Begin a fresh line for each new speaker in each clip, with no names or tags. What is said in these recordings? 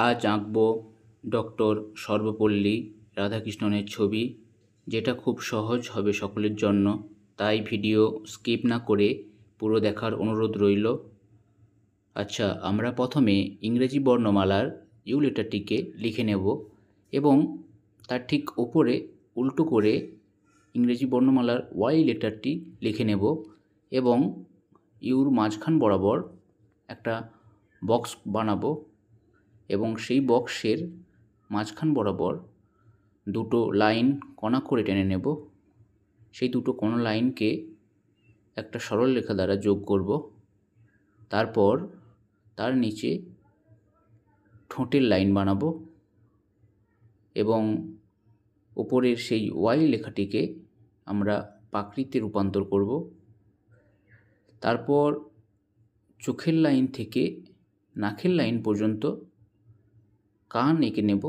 আজ আঁকব ডক্টর সর্বপল্লী রাধাকৃষ্ণনের ছবি, যেটা খুব সহজ হবে সকলের জন্য। তাই ভিডিও স্কিপ না করে পুরো দেখার অনুরোধ রইল। আচ্ছা, আমরা প্রথমে ইংরেজি বর্ণমালার ইউ লেটারটিকে লিখে নেব এবং তার ঠিক ওপরে উল্টো করে ইংরেজি বর্ণমালার ওয়াই লেটারটি লিখে নেব এবং ইউর মাঝখান বরাবর একটা বক্স বানাবো এবং সেই বক্সের মাঝখান বরাবর দুটো লাইন কণা করে টেনে নেব। সেই দুটো কোনা লাইনকে একটা সরল রেখা দ্বারা যোগ করব। তারপর তার নিচে ঠোঁটের লাইন বানাবো এবং উপরের সেই ওয়াই লেখাটিকে আমরা পাকড়িতে রূপান্তর করব। তারপর চোখের লাইন থেকে নাকের লাইন পর্যন্ত কান এঁকে নেব।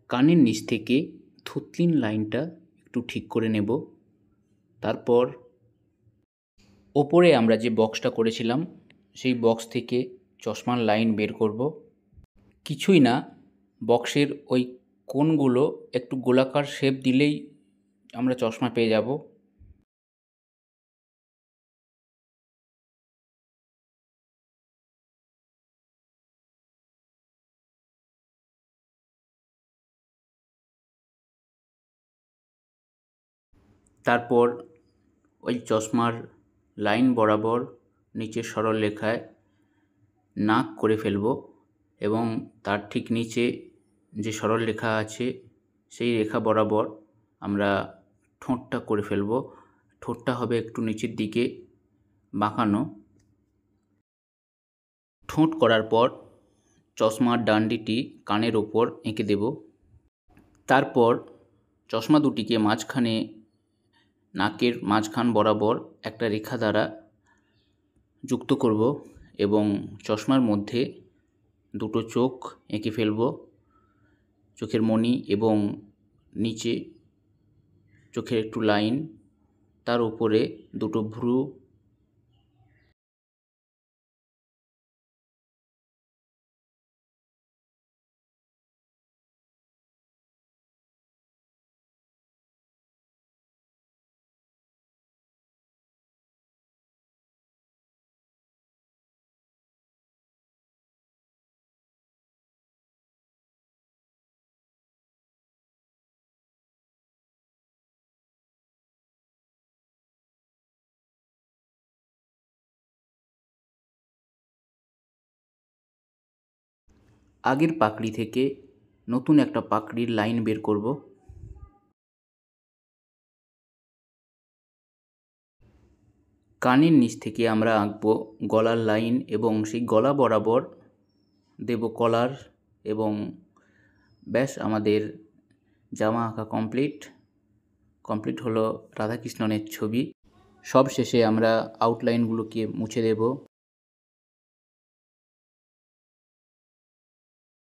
কানের নিচ থেকে থুতনির লাইনটা একটু ঠিক করে নেব। তারপর ওপরে আমরা যে বক্সটা করেছিলাম সেই বক্স থেকে চশমার লাইন বের করব। কিছুই না, বক্সের ওই কোণগুলো একটু গোলাকার শেপ দিলেই আমরা চশমা পেয়ে যাব। তারপর ওই চশমার লাইন বরাবর নিচে সরল রেখায় নাক করে ফেলব এবং তার ঠিক নিচে যে সরল রেখা আছে সেই রেখা বরাবর আমরা ঠোঁটটা করে ফেলব। ঠোঁটটা হবে একটু নিচের দিকে বাঁকানো। ঠোঁট করার পর চশমার ডান্ডিটি কানের ওপর এঁকে দেব। তারপর চশমা দুটিকে মাঝখানে নাকের মাঝখান বরাবর একটা রেখা দ্বারা যুক্ত করব এবং চশমার মধ্যে দুটো চোখ এঁকে ফেলব, চোখের মণি এবং নিচে চোখের একটু লাইন, তার উপরে দুটো ভ্রু। আগের পাকড়ি থেকে নতুন একটা পাকড়ির লাইন বের করব। কানের নিচ থেকে আমরা আঁকবো গলার লাইন এবং সেই গলা বরাবর দেব কলার এবং ব্যাস আমাদের জামা আঁকা কমপ্লিট হলো রাধাকৃষ্ণনের ছবি। সব শেষে আমরা আউটলাইনগুলোকে মুছে দেব।